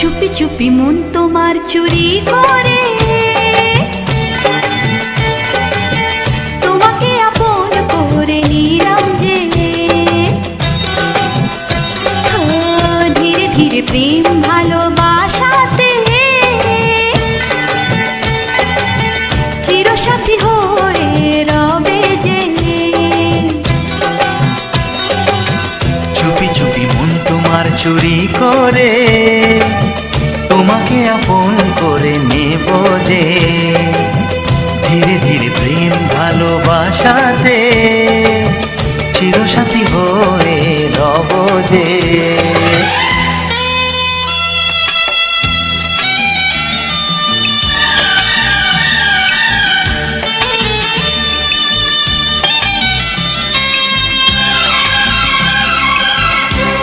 চুপি চুপি মন তোমার চুরি করে তোমাকে আপন করে নিলাম যে। ধীরে ধীরে প্রেম ভালোবাসাতে চিরসাথী হয়ে রবে যে। চুপি চুপি মন তোমার চুরি করে তোমাকে আপন করে নেব যে। ধীরে ধীরে প্রেম ভালোবাসাতে চিরসাথী হয়ে রব যে।